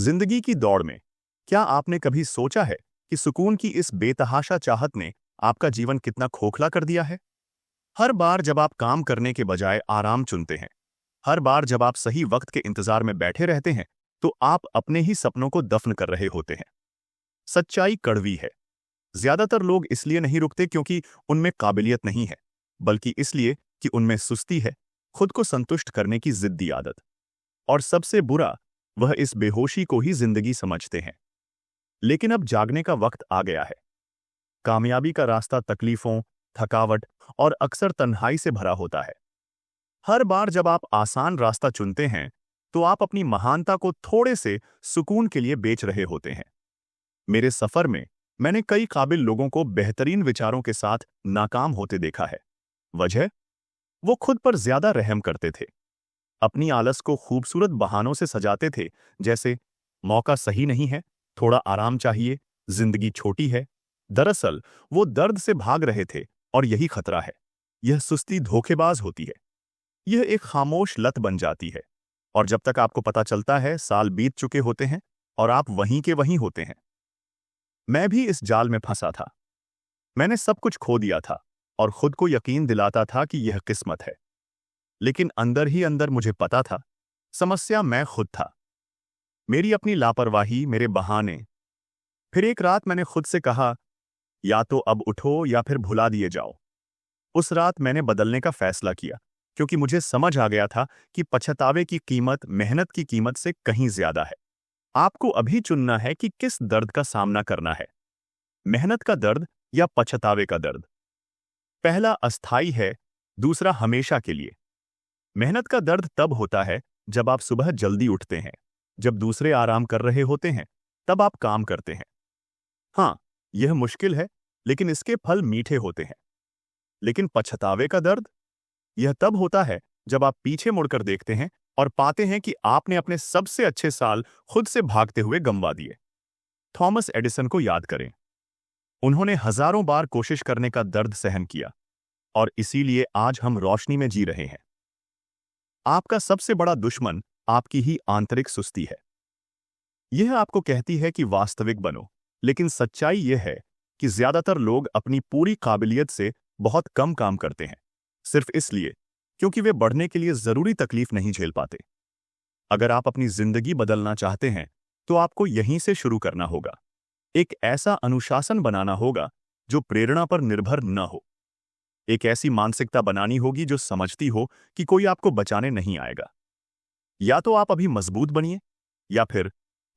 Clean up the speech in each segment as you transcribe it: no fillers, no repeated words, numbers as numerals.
जिंदगी की दौड़ में क्या आपने कभी सोचा है कि सुकून की इस बेतहाशा चाहत ने आपका जीवन कितना खोखला कर दिया है? हर बार जब आप काम करने के बजाय आराम चुनते हैं, हर बार जब आप सही वक्त के इंतजार में बैठे रहते हैं, तो आप अपने ही सपनों को दफन कर रहे होते हैं। सच्चाई कड़वी है। ज्यादातर लोग इसलिए नहीं रुकते क्योंकि उनमें काबिलियत नहीं है, बल्कि इसलिए कि उनमें सुस्ती है, खुद को संतुष्ट करने की जिद्दी आदत। और सबसे बुरा, वह इस बेहोशी को ही जिंदगी समझते हैं। लेकिन अब जागने का वक्त आ गया है। कामयाबी का रास्ता तकलीफों, थकावट और अक्सर तन्हाई से भरा होता है। हर बार जब आप आसान रास्ता चुनते हैं, तो आप अपनी महानता को थोड़े से सुकून के लिए बेच रहे होते हैं। मेरे सफर में मैंने कई काबिल लोगों को बेहतरीन विचारों के साथ नाकाम होते देखा है। वजह? वो खुद पर ज्यादा रहम करते थे। अपनी आलस को खूबसूरत बहानों से सजाते थे, जैसे मौका सही नहीं है, थोड़ा आराम चाहिए, जिंदगी छोटी है। दरअसल वो दर्द से भाग रहे थे, और यही खतरा है। यह सुस्ती धोखेबाज होती है। यह एक खामोश लत बन जाती है, और जब तक आपको पता चलता है, साल बीत चुके होते हैं और आप वहीं के वहीं होते हैं। मैं भी इस जाल में फंसा था। मैंने सब कुछ खो दिया था और खुद को यकीन दिलाता था कि यह किस्मत है। लेकिन अंदर ही अंदर मुझे पता था, समस्या मैं खुद था। मेरी अपनी लापरवाही, मेरे बहाने। फिर एक रात मैंने खुद से कहा, या तो अब उठो या फिर भुला दिए जाओ। उस रात मैंने बदलने का फैसला किया, क्योंकि मुझे समझ आ गया था कि पछतावे की कीमत मेहनत की कीमत से कहीं ज्यादा है। आपको अभी चुनना है कि किस दर्द का सामना करना है, मेहनत का दर्द या पछतावे का दर्द। पहला अस्थाई है, दूसरा हमेशा के लिए। मेहनत का दर्द तब होता है जब आप सुबह जल्दी उठते हैं, जब दूसरे आराम कर रहे होते हैं, तब आप काम करते हैं। हाँ, यह मुश्किल है, लेकिन इसके फल मीठे होते हैं। लेकिन पछतावे का दर्द, यह तब होता है जब आप पीछे मुड़कर देखते हैं और पाते हैं कि आपने अपने सबसे अच्छे साल खुद से भागते हुए गंवा दिए। थॉमस एडिसन को याद करें। उन्होंने हजारों बार कोशिश करने का दर्द सहन किया, और इसीलिए आज हम रोशनी में जी रहे हैं। आपका सबसे बड़ा दुश्मन आपकी ही आंतरिक सुस्ती है। यह आपको कहती है कि वास्तविक बनो, लेकिन सच्चाई यह है कि ज्यादातर लोग अपनी पूरी काबिलियत से बहुत कम काम करते हैं, सिर्फ इसलिए क्योंकि वे बढ़ने के लिए जरूरी तकलीफ नहीं झेल पाते। अगर आप अपनी जिंदगी बदलना चाहते हैं, तो आपको यहीं से शुरू करना होगा। एक ऐसा अनुशासन बनाना होगा जो प्रेरणा पर निर्भर न हो। एक ऐसी मानसिकता बनानी होगी जो समझती हो कि कोई आपको बचाने नहीं आएगा। या तो आप अभी मजबूत बनिए, या फिर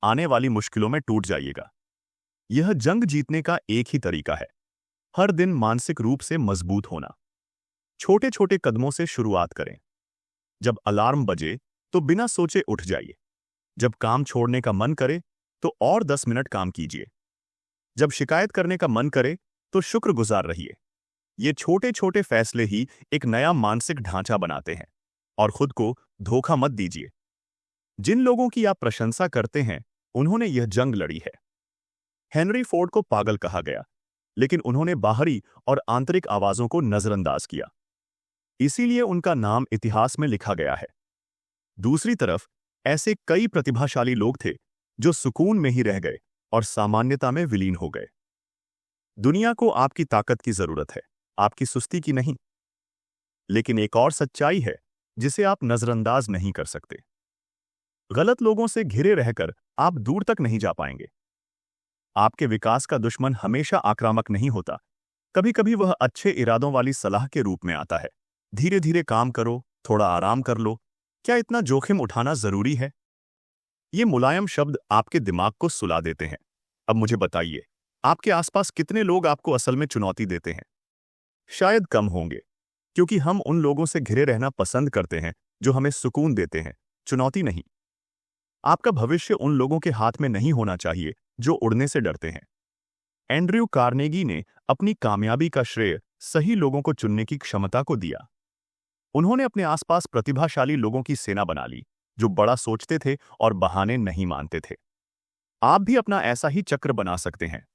आने वाली मुश्किलों में टूट जाइएगा। यह जंग जीतने का एक ही तरीका है, हर दिन मानसिक रूप से मजबूत होना। छोटे छोटे कदमों से शुरुआत करें। जब अलार्म बजे तो बिना सोचे उठ जाइए। जब काम छोड़ने का मन करे तो और 10 मिनट काम कीजिए। जब शिकायत करने का मन करे तो शुक्रगुजार रहिए। ये छोटे छोटे फैसले ही एक नया मानसिक ढांचा बनाते हैं। और खुद को धोखा मत दीजिए। जिन लोगों की आप प्रशंसा करते हैं, उन्होंने यह जंग लड़ी है। हेनरी फोर्ड को पागल कहा गया, लेकिन उन्होंने बाहरी और आंतरिक आवाजों को नजरअंदाज किया। इसीलिए उनका नाम इतिहास में लिखा गया है। दूसरी तरफ ऐसे कई प्रतिभाशाली लोग थे जो सुकून में ही रह गए और सामान्यता में विलीन हो गए। दुनिया को आपकी ताकत की जरूरत है, आपकी सुस्ती की नहीं। लेकिन एक और सच्चाई है जिसे आप नजरअंदाज नहीं कर सकते। गलत लोगों से घिरे रहकर आप दूर तक नहीं जा पाएंगे। आपके विकास का दुश्मन हमेशा आक्रामक नहीं होता। कभी कभी वह अच्छे इरादों वाली सलाह के रूप में आता है। धीरे धीरे काम करो, थोड़ा आराम कर लो। क्या इतना जोखिम उठाना जरूरी है? ये मुलायम शब्द आपके दिमाग को सुला देते हैं। अब मुझे बताइए, आपके आसपास कितने लोग आपको असल में चुनौती देते हैं? शायद कम होंगे, क्योंकि हम उन लोगों से घिरे रहना पसंद करते हैं जो हमें सुकून देते हैं, चुनौती नहीं। आपका भविष्य उन लोगों के हाथ में नहीं होना चाहिए जो उड़ने से डरते हैं। एंड्रयू कार्नेगी ने अपनी कामयाबी का श्रेय सही लोगों को चुनने की क्षमता को दिया। उन्होंने अपने आसपास प्रतिभाशाली लोगों की सेना बना ली, जो बड़ा सोचते थे और बहाने नहीं मानते थे। आप भी अपना ऐसा ही चक्र बना सकते हैं।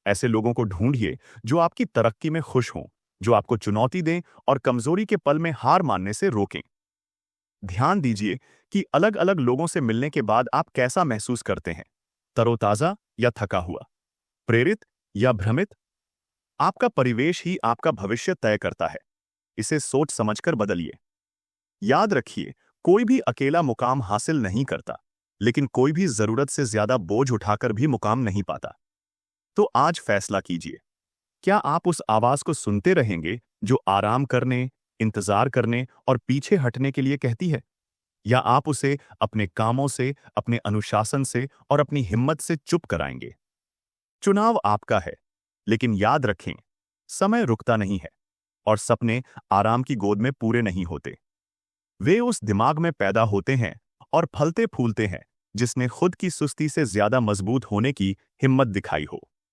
ऐसे लोगों को ढूंढिए जो आपकी तरक्की में खुश हों, जो आपको चुनौती दें और कमजोरी के पल में हार मानने से रोकें। ध्यान दीजिए कि अलग अलग लोगों से मिलने के बाद आप कैसा महसूस करते हैं। तरोताजा या थका हुआ, प्रेरित या भ्रमित। आपका परिवेश ही आपका भविष्य तय करता है। इसे सोच समझकर बदलिए। याद रखिए, कोई भी अकेला मुकाम हासिल नहीं करता, लेकिन कोई भी जरूरत से ज्यादा बोझ उठाकर भी मुकाम नहीं पाता। तो आज फैसला कीजिए, क्या आप उस आवाज को सुनते रहेंगे जो आराम करने, इंतजार करने और पीछे हटने के लिए कहती है, या आप उसे अपने कामों से, अपने अनुशासन से और अपनी हिम्मत से चुप कराएंगे? चुनाव आपका है, लेकिन याद रखें, समय रुकता नहीं है और सपने आराम की गोद में पूरे नहीं होते। वे उस दिमाग में पैदा होते हैं और फलते फूलते हैं जिसने खुद की सुस्ती से ज्यादा मजबूत होने की हिम्मत दिखाई हो।